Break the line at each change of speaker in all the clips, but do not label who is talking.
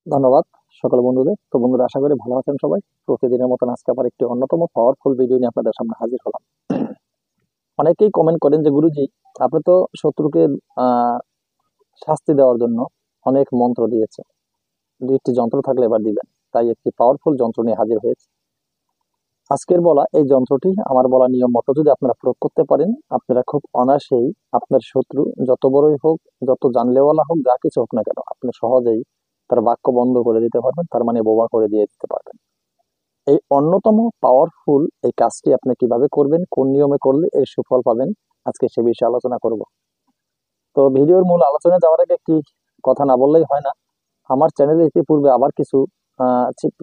ধন্যবাদ সকল বন্ধুদের। তো বন্ধুরা, আশা করি ভালো আছেন সবাই। প্রতিদিনের মতন আজকে আবার একটি অন্যতম পাওয়ারফুল ভিডিও নিয়ে আপনাদের সামনে হাজির হলাম। অনেকেই কমেন্ট করেন যে গুরুজি, আপনি তো শত্রুকে আহ শাস্তি দেওয়ার জন্য অনেক মন্ত্র দিয়েছে, দুই একটি যন্ত্র থাকলে এবার দিবেন। তাই একটি পাওয়ারফুল যন্ত্র নিয়ে হাজির হয়েছে। আজকের বলা এই যন্ত্রটি আমার বলা নিয়ম মতো যদি আপনারা প্রয়োগ করতে পারেন, আপনারা খুব অনায়াসেই আপনার শত্রু যত বড়ই হোক, যত জানলেওয়ালা হোক, যা কিছু হোক না কেন, আপনি সহজেই তার বাক্য বন্ধ করে দিতে পারবেন, তার মানে বোবা করে দিয়ে দিতে পারবেন। এই অন্যতম পাওয়ারফুল এই কাজটি আপনি কিভাবে করবেন, কোন নিয়মে করলে এর সুফল পাবেন, আজকে সে বিষয়ে আলোচনা করব। তো ভিডিওর মূল আলোচনা যাওয়ার আগে একটি কথা না বললেই হয় না। আমার চ্যানেলে ইতিপূর্বে আবার কিছু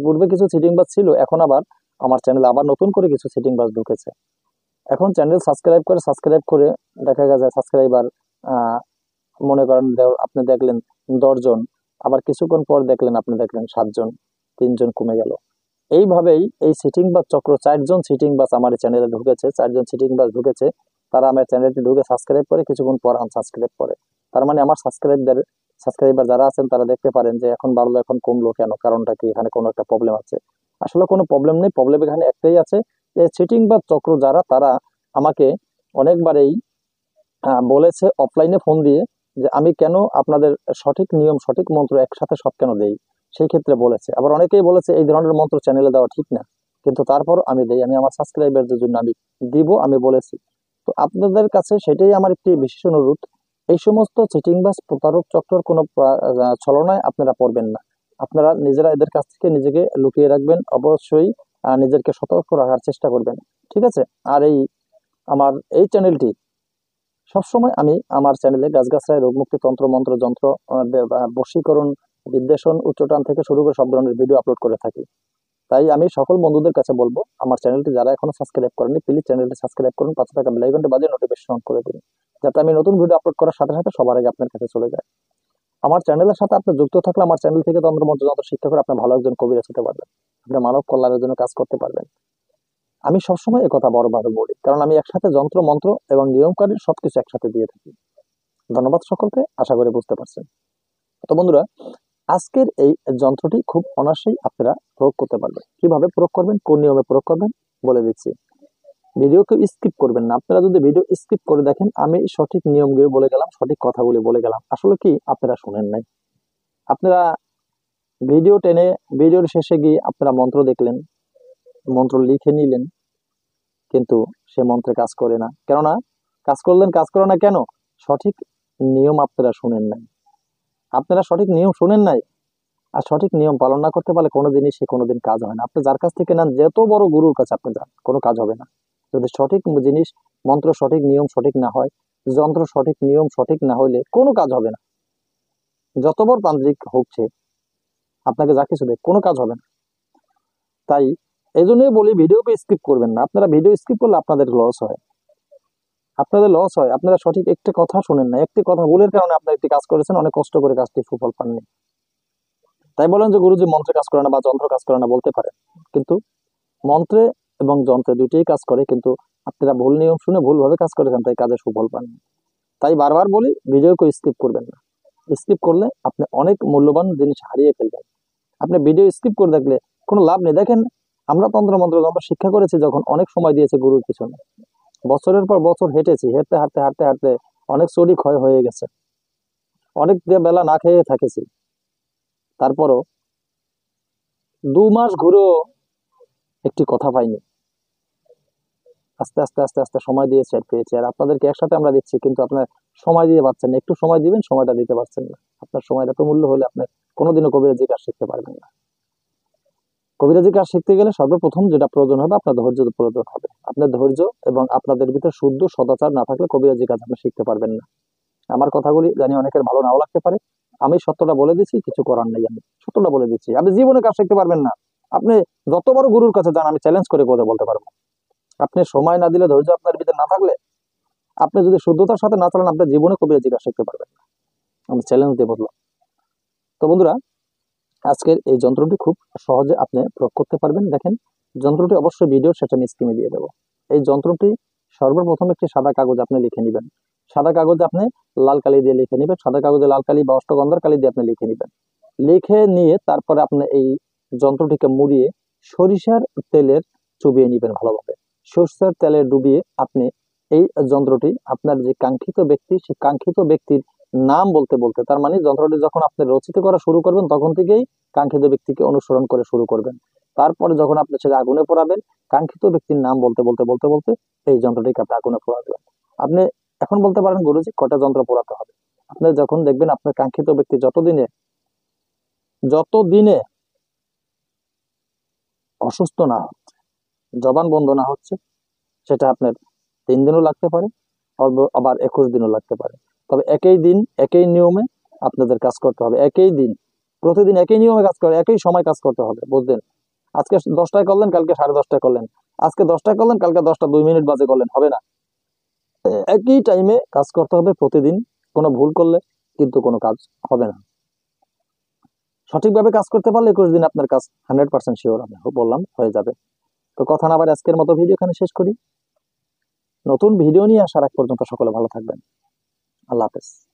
পূর্বে কিছু সিটিং বাজ ছিল, এখন আবার আমার চ্যানেলে আবার নতুন করে কিছু সিটিং বাজ ঢুকেছে। এখন চ্যানেল সাবস্ক্রাইব করে দেখা যায় সাবস্ক্রাইবার মনে করেন আপনি দেখলেন 10 জন, আবার কিছুক্ষণ পর আপনি দেখলেন 7 জন, 3 জন কমে গেল। এইভাবেই এই সিটিং বাস চক্র, 4 জন সিটিং বাস আমার চ্যানেলে ঢুকেছে, 4 জন সিটিং বাস ঢুকেছে। তারা আমার চ্যানেলটি ঢুকে সাবস্ক্রাইব করে, কিছুক্ষণ পর আনসাবস্ক্রাইব করে। তার মানে আমার সাবস্ক্রাইবার যারা আছেন তারা দেখতে পারেন যে এখন বাড়লো এখন কমলো কেন, কারণটা কি, এখানে কোনো একটা প্রবলেম আছে। আসলে কোনো প্রবলেম নেই, প্রবলেম এখানে একটাই আছে, যে সিটিং বাস চক্র যারা, তারা আমাকে অনেকবারই বলেছে অফলাইনে ফোন দিয়ে যে আমি কেন আপনাদের সঠিক নিয়ম সঠিক মন্ত্র একসাথে সব কেন দেই। সেই ক্ষেত্রে বলেছে, আবার অনেকেই বলেছে এই ধরনের মন্ত্র চ্যানেলে দেওয়া ঠিক না, কিন্তু তারপর আমি দেই, আমি আমার সাবস্ক্রাইবারদের জন্য আমি দিব, আমি বলেছি। তো আপনাদের কাছে সেটাই আমার একটি বিশেষ অনুরোধ, এই সমস্ত চিটিং বাস প্রতারক চক্রের কোনো ছলনায় আপনারা পড়বেন না। আপনারা নিজেরা এদের কাছ থেকে নিজেকে লুকিয়ে রাখবেন, অবশ্যই নিজেকে সতর্ক রাখার চেষ্টা করবেন। ঠিক আছে? আর আমার এই চ্যানেলটি সবসময় আমি আমার চ্যানেলে গাছগাছরায় রোগমুক্তি তন্ত্র মন্ত্র যন্ত্র, বশীকরণ, বিদ্বেষণ, উচ্চাটন থেকে শুরু করে সব ধরনের ভিডিও আপলোড করে থাকি। তাই আমি সকল বন্ধুদের কাছে বলবো, আমার চ্যানেলটি যারা এখনো সাবস্ক্রাইব করেনি, প্লিজ চ্যানেলটি সাবস্ক্রাইব করুন, পাশে থাকা বেল আইকনটি বাজিয়ে নোটিফিকেশন অন করে দিন, যাতে আমি নতুন ভিডিও আপলোড করার সাথে সাথে সবার আগে আপনার কাছে চলে যায়। আমার চ্যানেলের সাথে আপনি যুক্ত থাকলে আমার চ্যানেল থেকে তন্ত্র মন্ত্র যন্ত্র শিক্ষা করে আপনি ভালো একজন কবিরাজ হতে পারবেন, আপনি মানব কল্যাণের জন্য কাজ করতে পারবেন। আমি সবসময় কথা বড়ভাবে বলি, কারণ আমি একসাথে যন্ত্র মন্ত্র এবং নিয়মকানুন সবকিছু একসাথে দিয়ে থাকি। ধন্যবাদ সকলকে, আশা করি বুঝতে পারছেন। তো বন্ধুরা, আজকের এই যন্ত্রটি খুব অনায়াসেই আপনারা প্রয়োগ করতে পারবেন। কিভাবে প্রয়োগ করবেন, কোন নিয়মে প্রয়োগ করবেন বলে দিচ্ছি। ভিডিওকে স্কিপ করবেন না। আপনারা যদি ভিডিও স্কিপ করে দেখেন, আমি সঠিক নিয়মগুলো বলে গেলাম, সঠিক কথাগুলি বলে গেলাম, আসলে কি আপনারা শুনেন নাই। আপনারা ভিডিও টেনে ভিডিওর শেষে গিয়ে আপনারা মন্ত্র দেখলেন, মন্ত্র লিখে নিলেন, কিন্তু সে মন্ত্রে কাজ করে না। কেননা কাজ করলেন, কাজ করে না কেন? সঠিক নিয়ম আপনারা শুনেন নাই। আপনারা সঠিক নিয়ম শুনেন নাই, আর সঠিক নিয়ম পালন না করতে পারলে কোনো জিনিস সে কোনোদিন কাজ হয় না। আপনি যার কাছ থেকে নেন, যত বড় গুরুর কাছে আপনি যান, কোনো কাজ হবে না। যদি সঠিক জিনিস, মন্ত্র সঠিক নিয়ম সঠিক না হয়, যন্ত্র সঠিক নিয়ম সঠিক না হইলে কোনো কাজ হবে না। যত বড় তান্ত্রিক হোক সে, আপনাকে যা কিছু দেয়, কোনো কাজ হবে না। তাই এই জন্যই বলি, ভিডিওকে স্কিপ করবেন না। আপনারা ভিডিও স্কিপ করলে আপনাদের লস হয়, আপনাদের লস হয়। আপনারা সঠিক একটি কথা শুনেন না, একটি কথা ভুলের কারণে আপনারা একটি কাজ করেছেন, অনেক কষ্ট করে কাজটি সুফল পাননি। তাই বলেন যে গুরুজি মন্ত্রে কাজ করে না বা যন্ত্র কাজ করে না, বলতে পারেন, কিন্তু মন্ত্রে এবং যন্ত্রে দুইটাই কাজ করে, কিন্তু আপনারা ভুল নিয়ম শুনে ভুলভাবে কাজ করেছেন, তাই কাজে সুফল পাননি। তাই বারবার বলি, ভিডিওকে স্কিপ করবেন না। স্কিপ করলে আপনি অনেক মূল্যবান জিনিস হারিয়ে ফেলবেন। আপনি ভিডিও স্কিপ করে দেখলে কোনো লাভ নেই। দেখেন, আমরা তন্ত্র মন্ত্র যন্ত্র শিক্ষা করেছি যখন, অনেক সময় দিয়েছে গুরুর পিছনে, বছরের পর বছর হেঁটেছি, হেঁটতে হাঁটতে হাঁটতে হাঁটতে অনেক চটি ক্ষয় হয়ে গেছে, অনেক বেলা না খেয়ে থাকেছি, তারপরও 2 মাস ঘুরেও একটি কথা পাইনি। আস্তে আস্তে আস্তে আস্তে সময় দিয়ে সেট পেয়েছি, আর আপনাদেরকে একসাথে আমরা দিচ্ছি, কিন্তু আপনার সময় দিয়ে পাচ্ছেন না। একটু সময় দিবেন, সময়টা দিতে পারছেন না। আপনার সময়টা তো মূল্য হলে আপনি কোনোদিনও কবিরাজি কাজ শিখতে পারবেন না। কবিরাজি কাজ শিখতে গেলে সর্বপ্রথম যেটা প্রয়োজন হবে, আপনার ধৈর্য প্রয়োজন হবে। আপনার ধৈর্য এবং আপনাদের ভিতরে শুদ্ধ সদাচার না থাকলে কবিরাজি কাজ আপনি শিখতে পারবেন না। আমার কথাগুলি জানি অনেকের ভালো নাও লাগতে পারে, আমি সত্যটা বলে দিচ্ছি, কিছু করার নেই, আমি সত্যটা বলে দিচ্ছি। আপনি জীবনে কাজ শিখতে পারবেন না। আপনি যত বড় গুরুর কাছে যান, আমি চ্যালেঞ্জ করে কথা বলতে পারবো, আপনি সময় না দিলে, ধৈর্য আপনার ভিতরে না থাকলে, আপনি যদি শুদ্ধতার সাথে না চালান, আপনার জীবনে কবিরাজি কাজ শিখতে পারবেন না। আমি চ্যালেঞ্জ দিয়ে বললাম। তো বন্ধুরা, আজকের এই যন্ত্রটি খুব সহজে আপনি প্রয়োগ করতে পারবেন। দেখেন, যন্ত্রটি অবশ্যই ভিডিওর শেষে আমি স্ক্রিনে দিয়ে দেবো। এই যন্ত্রটি সর্বপ্রথম একটি সাদা কাগজ আপনি লিখে নেবেন। সাদা কাগজে আপনি লাল কালি দিয়ে লিখে নেবেন, সাদা কাগজে লাল কালি বা অষ্টগন্ধার কালি দিয়ে আপনি লিখে নেবেন। লিখে নিয়ে তারপরে আপনি এই যন্ত্রটিকে মুড়িয়ে সরিষার তেলের চুবিয়ে নিবেন ভালোভাবে। সরিষার তেলে ডুবিয়ে আপনি এই যন্ত্রটি আপনার যে কাঙ্ক্ষিত ব্যক্তি, সেই কাঙ্ক্ষিত ব্যক্তির নাম বলতে বলতে, তার মানে যন্ত্রটি যখন আপনি রচিত করা শুরু করবেন তখন থেকেই কাঙ্ক্ষিত ব্যক্তিকে অনুসরণ করে শুরু করবেন। তারপরে যখন আপনি সেটা আগুনে পোড়াবেন, কাঙ্ক্ষিত ব্যক্তির নাম বলতে বলতে বলতে বলতে এই যন্ত্রটিকে আপনি আগুনে পোড়া দেবেন। আপনি এখন বলতে পারেন গুরুজি কয়টা যন্ত্র পোড়াতে হবে? আপনি যখন দেখবেন আপনার কাঙ্ক্ষিত ব্যক্তি যতদিনে যতদিনে অসুস্থ না হচ্ছে, জবান বন্ধ না হচ্ছে, সেটা আপনার 3 দিনও লাগতে পারে, আবার 21 দিনও লাগতে পারে। তবে একই দিন একই নিয়মে আপনাদের কাজ করতে হবে। একই দিন প্রতিদিন একই নিয়মে কাজ করে, একই সময় কাজ করতে হবে, বুঝলেন? আজকে 10টায় করলেন, কালকে 10:30টায় করলেন, আজকে 10টায় করলেন, কালকে 10টা 2 মিনিট বাজে করলেন, হবে না। একই টাইমে কাজ করতে হবে প্রতিদিন। কোনো ভুল করলে কিন্তু কোনো কাজ হবে না। সঠিকভাবে কাজ করতে পারলে 21 দিন আপনার কাজ 100% শিওর, আমি বললাম, হয়ে যাবে। তো কথা না আবার আজকের মতো ভিডিও এখানে শেষ করি। নতুন ভিডিও নিয়ে আসার আগ পর্যন্ত সকলে ভালো থাকবেন। আল্লাহ হাফেজ।